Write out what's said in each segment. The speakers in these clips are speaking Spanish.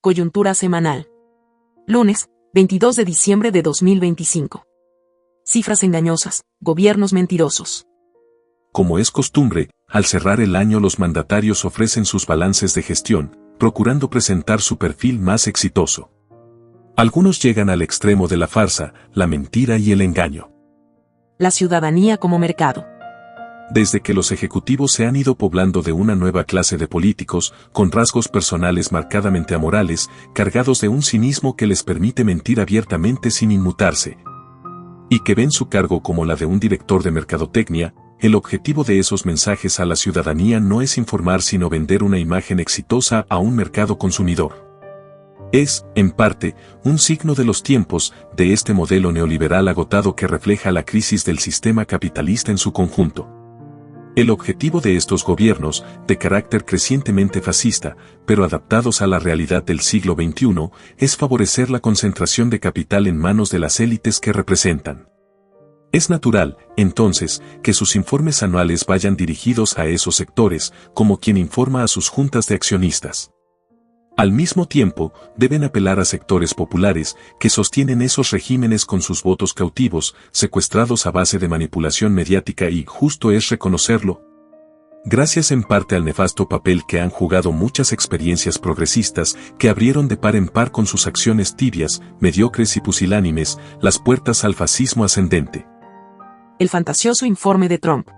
Coyuntura semanal. Lunes, 22 de diciembre de 2025. Cifras engañosas, gobiernos mentirosos. Como es costumbre, al cerrar el año los mandatarios ofrecen sus balances de gestión, procurando presentar su perfil más exitoso. Algunos llegan al extremo de la farsa, la mentira y el engaño. La ciudadanía como mercado. Desde que los ejecutivos se han ido poblando de una nueva clase de políticos, con rasgos personales marcadamente amorales, cargados de un cinismo que les permite mentir abiertamente sin inmutarse, y que ven su cargo como la de un director de mercadotecnia, el objetivo de esos mensajes a la ciudadanía no es informar sino vender una imagen exitosa a un mercado consumidor. Es, en parte, un signo de los tiempos, de este modelo neoliberal agotado que refleja la crisis del sistema capitalista en su conjunto. El objetivo de estos gobiernos, de carácter crecientemente fascista, pero adaptados a la realidad del siglo XXI, es favorecer la concentración de capital en manos de las élites que representan. Es natural, entonces, que sus informes anuales vayan dirigidos a esos sectores, como quien informa a sus juntas de accionistas. Al mismo tiempo, deben apelar a sectores populares que sostienen esos regímenes con sus votos cautivos, secuestrados a base de manipulación mediática y, justo es reconocerlo, gracias en parte al nefasto papel que han jugado muchas experiencias progresistas que abrieron de par en par con sus acciones tibias, mediocres y pusilánimes, las puertas al fascismo ascendente. El fantasioso informe de Trump.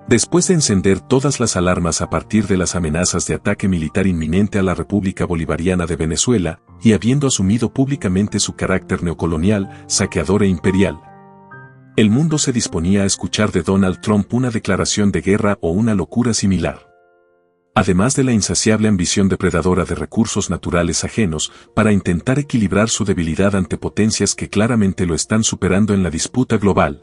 Después de encender todas las alarmas a partir de las amenazas de ataque militar inminente a la República Bolivariana de Venezuela, y habiendo asumido públicamente su carácter neocolonial, saqueador e imperial, el mundo se disponía a escuchar de Donald Trump una declaración de guerra o una locura similar. Además de la insaciable ambición depredadora de recursos naturales ajenos para intentar equilibrar su debilidad ante potencias que claramente lo están superando en la disputa global.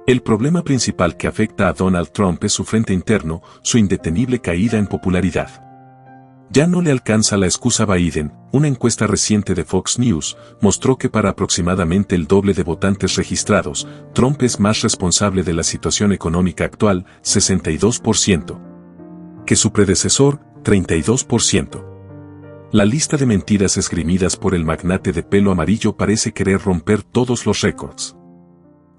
El problema principal que afecta a Donald Trump es su frente interno, su indetenible caída en popularidad. Ya no le alcanza la excusa a Biden. Una encuesta reciente de Fox News mostró que para aproximadamente el doble de votantes registrados, Trump es más responsable de la situación económica actual, 62%, que su predecesor, 32%. La lista de mentiras esgrimidas por el magnate de pelo amarillo parece querer romper todos los récords.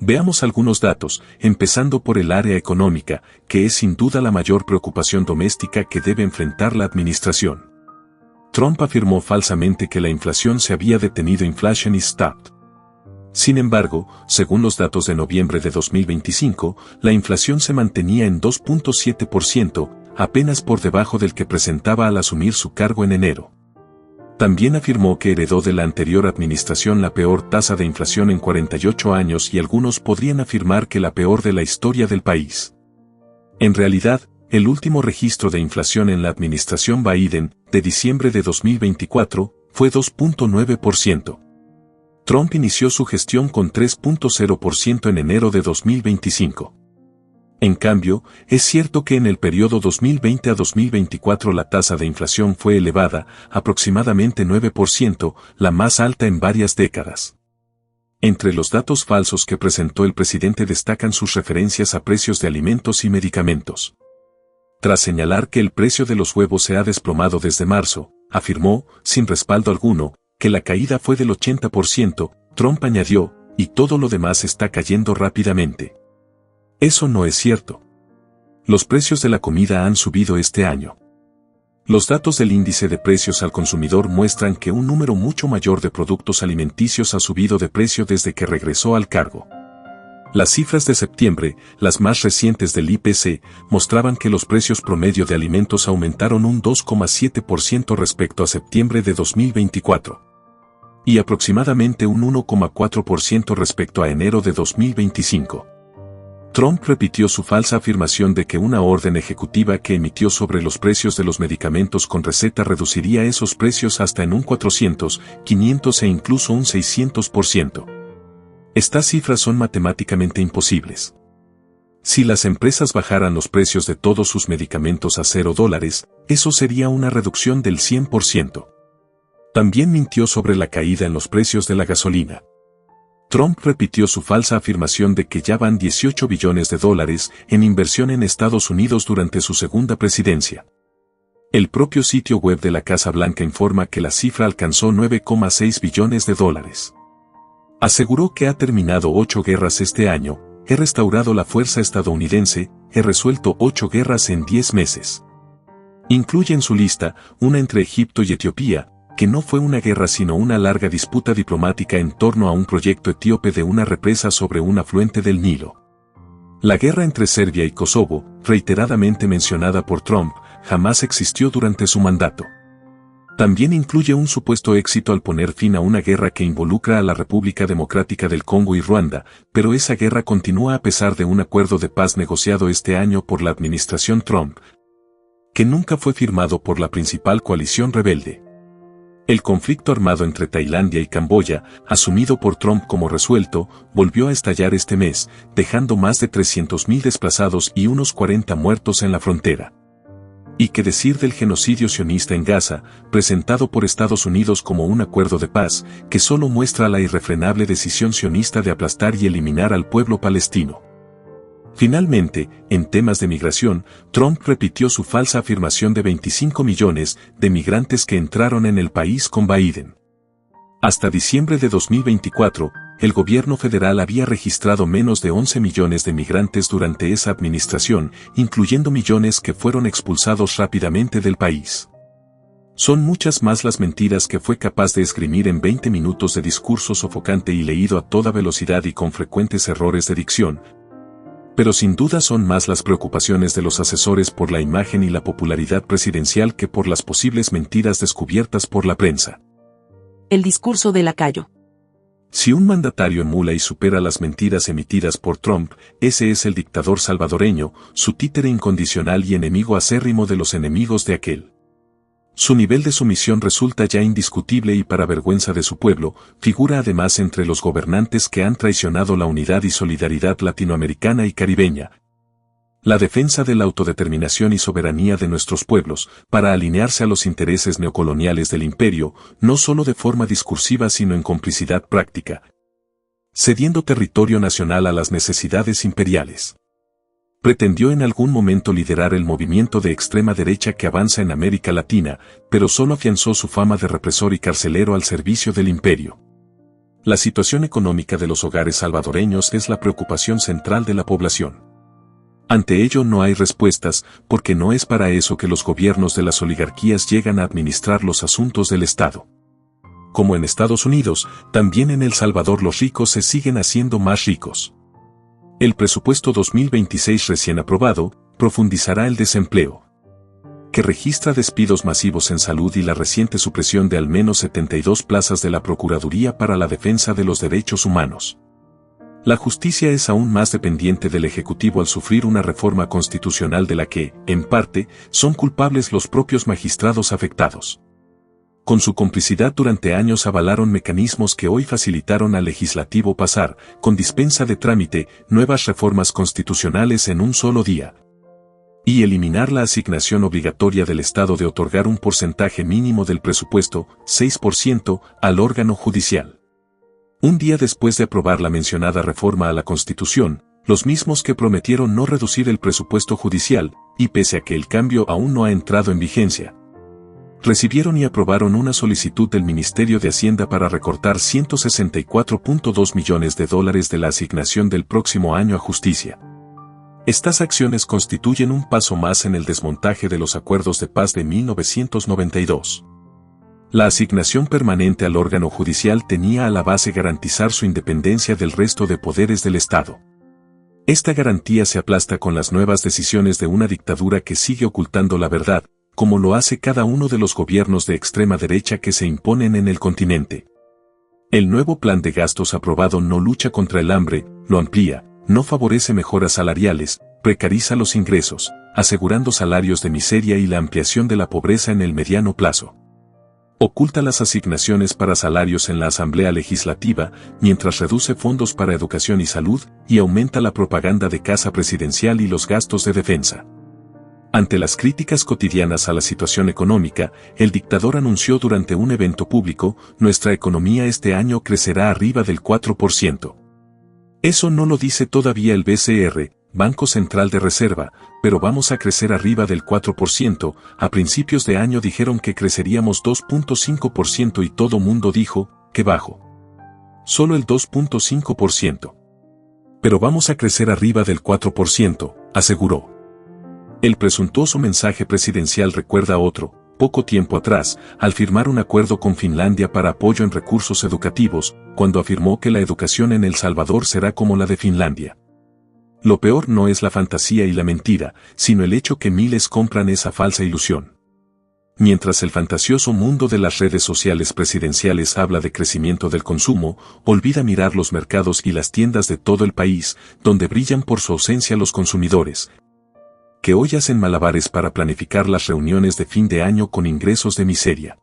Veamos algunos datos, empezando por el área económica, que es sin duda la mayor preocupación doméstica que debe enfrentar la administración. Trump afirmó falsamente que la inflación se había detenido. Inflation is stopped. Sin embargo, según los datos de noviembre de 2025, la inflación se mantenía en 2.7%, apenas por debajo del que presentaba al asumir su cargo en enero. También afirmó que heredó de la anterior administración la peor tasa de inflación en 48 años y algunos podrían afirmar que la peor de la historia del país. En realidad, el último registro de inflación en la administración Biden, de diciembre de 2024, fue 2.9%. Trump inició su gestión con 3.0% en enero de 2025. En cambio, es cierto que en el periodo 2020 a 2024 la tasa de inflación fue elevada, aproximadamente 9%, la más alta en varias décadas. Entre los datos falsos que presentó el presidente destacan sus referencias a precios de alimentos y medicamentos. Tras señalar que el precio de los huevos se ha desplomado desde marzo, afirmó, sin respaldo alguno, que la caída fue del 80%, Trump añadió, y todo lo demás está cayendo rápidamente. Eso no es cierto. Los precios de la comida han subido este año. Los datos del índice de precios al consumidor muestran que un número mucho mayor de productos alimenticios ha subido de precio desde que regresó al cargo. Las cifras de septiembre, las más recientes del IPC, mostraban que los precios promedio de alimentos aumentaron un 2,7% respecto a septiembre de 2024. Y aproximadamente un 1,4% respecto a enero de 2025. Trump repitió su falsa afirmación de que una orden ejecutiva que emitió sobre los precios de los medicamentos con receta reduciría esos precios hasta en un 400, 500 e incluso un 600%. Estas cifras son matemáticamente imposibles. Si las empresas bajaran los precios de todos sus medicamentos a $0, eso sería una reducción del 100%. También mintió sobre la caída en los precios de la gasolina. Trump repitió su falsa afirmación de que ya van $18 billones en inversión en Estados Unidos durante su segunda presidencia. El propio sitio web de la Casa Blanca informa que la cifra alcanzó 9,6 billones de dólares. Aseguró que ha terminado 8 guerras este año, he restaurado la fuerza estadounidense, he resuelto 8 guerras en 10 meses. Incluye en su lista una entre Egipto y Etiopía, que no fue una guerra sino una larga disputa diplomática en torno a un proyecto etíope de una represa sobre un afluente del Nilo. La guerra entre Serbia y Kosovo, reiteradamente mencionada por Trump, jamás existió durante su mandato. También incluye un supuesto éxito al poner fin a una guerra que involucra a la República Democrática del Congo y Ruanda, pero esa guerra continúa a pesar de un acuerdo de paz negociado este año por la administración Trump, que nunca fue firmado por la principal coalición rebelde. El conflicto armado entre Tailandia y Camboya, asumido por Trump como resuelto, volvió a estallar este mes, dejando más de 300.000 desplazados y unos 40 muertos en la frontera. ¿Y qué decir del genocidio sionista en Gaza, presentado por Estados Unidos como un acuerdo de paz, que solo muestra la irrefrenable decisión sionista de aplastar y eliminar al pueblo palestino? Finalmente, en temas de migración, Trump repitió su falsa afirmación de 25 millones de migrantes que entraron en el país con Biden. Hasta diciembre de 2024, el gobierno federal había registrado menos de 11 millones de migrantes durante esa administración, incluyendo millones que fueron expulsados rápidamente del país. Son muchas más las mentiras que fue capaz de esgrimir en 20 minutos de discurso sofocante y leído a toda velocidad y con frecuentes errores de dicción, pero sin duda son más las preocupaciones de los asesores por la imagen y la popularidad presidencial que por las posibles mentiras descubiertas por la prensa. El discurso de lacayo. Si un mandatario emula y supera las mentiras emitidas por Trump, ese es el dictador salvadoreño, su títere incondicional y enemigo acérrimo de los enemigos de aquel. Su nivel de sumisión resulta ya indiscutible y para vergüenza de su pueblo, figura además entre los gobernantes que han traicionado la unidad y solidaridad latinoamericana y caribeña. La defensa de la autodeterminación y soberanía de nuestros pueblos, para alinearse a los intereses neocoloniales del imperio, no solo de forma discursiva sino en complicidad práctica, cediendo territorio nacional a las necesidades imperiales. Pretendió en algún momento liderar el movimiento de extrema derecha que avanza en América Latina, pero solo afianzó su fama de represor y carcelero al servicio del imperio. La situación económica de los hogares salvadoreños es la preocupación central de la población. Ante ello no hay respuestas, porque no es para eso que los gobiernos de las oligarquías llegan a administrar los asuntos del Estado. Como en Estados Unidos, también en El Salvador los ricos se siguen haciendo más ricos. El presupuesto 2026 recién aprobado, profundizará el desempleo, que registra despidos masivos en salud y la reciente supresión de al menos 72 plazas de la Procuraduría para la Defensa de los Derechos Humanos. La justicia es aún más dependiente del Ejecutivo al sufrir una reforma constitucional de la que, en parte, son culpables los propios magistrados afectados. Con su complicidad durante años avalaron mecanismos que hoy facilitaron al legislativo pasar, con dispensa de trámite, nuevas reformas constitucionales en un solo día. Y eliminar la asignación obligatoria del Estado de otorgar un porcentaje mínimo del presupuesto, 6%, al órgano judicial. Un día después de aprobar la mencionada reforma a la Constitución, los mismos que prometieron no reducir el presupuesto judicial, y pese a que el cambio aún no ha entrado en vigencia, recibieron y aprobaron una solicitud del Ministerio de Hacienda para recortar 164.2 millones de dólares de la asignación del próximo año a justicia. Estas acciones constituyen un paso más en el desmontaje de los acuerdos de paz de 1992. La asignación permanente al órgano judicial tenía a la base garantizar su independencia del resto de poderes del Estado. Esta garantía se aplasta con las nuevas decisiones de una dictadura que sigue ocultando la verdad, como lo hace cada uno de los gobiernos de extrema derecha que se imponen en el continente. El nuevo plan de gastos aprobado no lucha contra el hambre, lo amplía, no favorece mejoras salariales, precariza los ingresos, asegurando salarios de miseria y la ampliación de la pobreza en el mediano plazo. Oculta las asignaciones para salarios en la Asamblea Legislativa, mientras reduce fondos para educación y salud, y aumenta la propaganda de casa presidencial y los gastos de defensa. Ante las críticas cotidianas a la situación económica, el dictador anunció durante un evento público, nuestra economía este año crecerá arriba del 4%. Eso no lo dice todavía el BCR, Banco Central de Reserva, pero vamos a crecer arriba del 4%, a principios de año dijeron que creceríamos 2.5% y todo mundo dijo, que bajo. Solo el 2.5%. Pero vamos a crecer arriba del 4%, aseguró. El presuntuoso mensaje presidencial recuerda otro, poco tiempo atrás, al firmar un acuerdo con Finlandia para apoyo en recursos educativos, cuando afirmó que la educación en El Salvador será como la de Finlandia. Lo peor no es la fantasía y la mentira, sino el hecho que miles compran esa falsa ilusión. Mientras el fantasioso mundo de las redes sociales presidenciales habla de crecimiento del consumo, olvida mirar los mercados y las tiendas de todo el país, donde brillan por su ausencia los consumidores, que hoy hacen malabares para planificar las reuniones de fin de año con ingresos de miseria.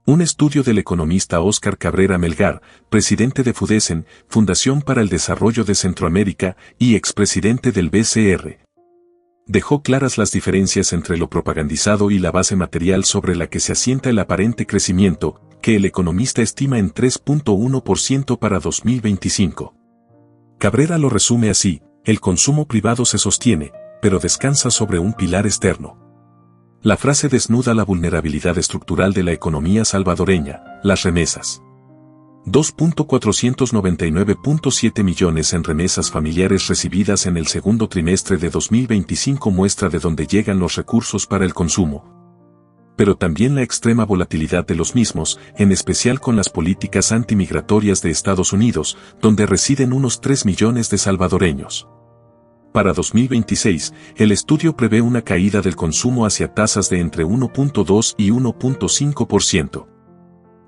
Un estudio del economista Óscar Cabrera Melgar, presidente de FUDESEN, Fundación para el Desarrollo de Centroamérica, y expresidente del BCR, dejó claras las diferencias entre lo propagandizado y la base material sobre la que se asienta el aparente crecimiento, que el economista estima en 3.1% para 2025. Cabrera lo resume así: el consumo privado se sostiene, pero descansa sobre un pilar externo. La frase desnuda la vulnerabilidad estructural de la economía salvadoreña, las remesas. 2.499.7 millones en remesas familiares recibidas en el segundo trimestre de 2025 muestra de dónde llegan los recursos para el consumo. Pero también la extrema volatilidad de los mismos, en especial con las políticas antimigratorias de Estados Unidos, donde residen unos 3 millones de salvadoreños. Para 2026, el estudio prevé una caída del consumo hacia tasas de entre 1.2 y 1.5%.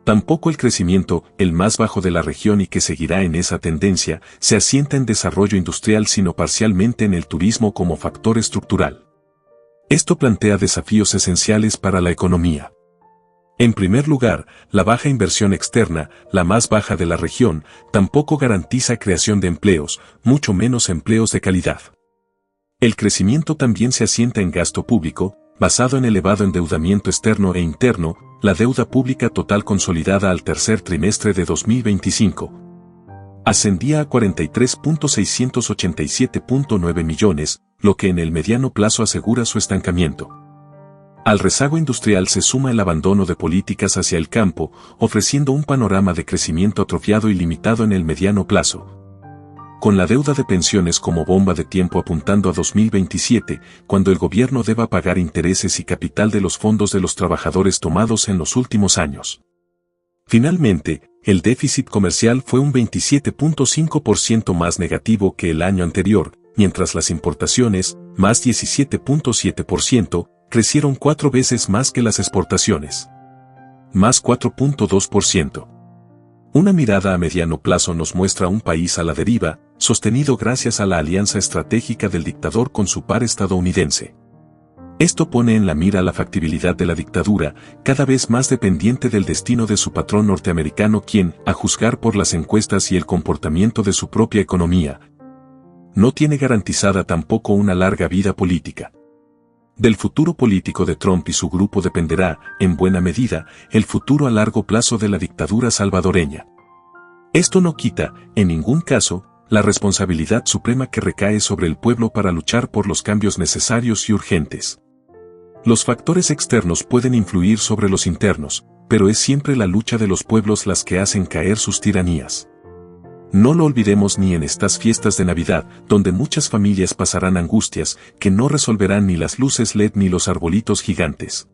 Tampoco el crecimiento, el más bajo de la región y que seguirá en esa tendencia, se asienta en desarrollo industrial sino parcialmente en el turismo como factor estructural. Esto plantea desafíos esenciales para la economía. En primer lugar, la baja inversión externa, la más baja de la región, tampoco garantiza creación de empleos, mucho menos empleos de calidad. El crecimiento también se asienta en gasto público, basado en elevado endeudamiento externo e interno. La deuda pública total consolidada al tercer trimestre de 2025 ascendía a 43.687.9 millones, lo que en el mediano plazo asegura su estancamiento. Al rezago industrial se suma el abandono de políticas hacia el campo, ofreciendo un panorama de crecimiento atrofiado y limitado en el mediano plazo. Con la deuda de pensiones como bomba de tiempo apuntando a 2027, cuando el gobierno deba pagar intereses y capital de los fondos de los trabajadores tomados en los últimos años. Finalmente, el déficit comercial fue un 27.5% más negativo que el año anterior, mientras las importaciones, más 17.7%, crecieron 4 veces más que las exportaciones, más 4.2%. Una mirada a mediano plazo nos muestra un país a la deriva, sostenido gracias a la alianza estratégica del dictador con su par estadounidense. Esto pone en la mira la factibilidad de la dictadura, cada vez más dependiente del destino de su patrón norteamericano quien, a juzgar por las encuestas y el comportamiento de su propia economía, no tiene garantizada tampoco una larga vida política. Del futuro político de Trump y su grupo dependerá, en buena medida, el futuro a largo plazo de la dictadura salvadoreña. Esto no quita, en ningún caso, la responsabilidad suprema que recae sobre el pueblo para luchar por los cambios necesarios y urgentes. Los factores externos pueden influir sobre los internos, pero es siempre la lucha de los pueblos las que hacen caer sus tiranías. No lo olvidemos ni en estas fiestas de Navidad, donde muchas familias pasarán angustias que no resolverán ni las luces LED ni los arbolitos gigantes.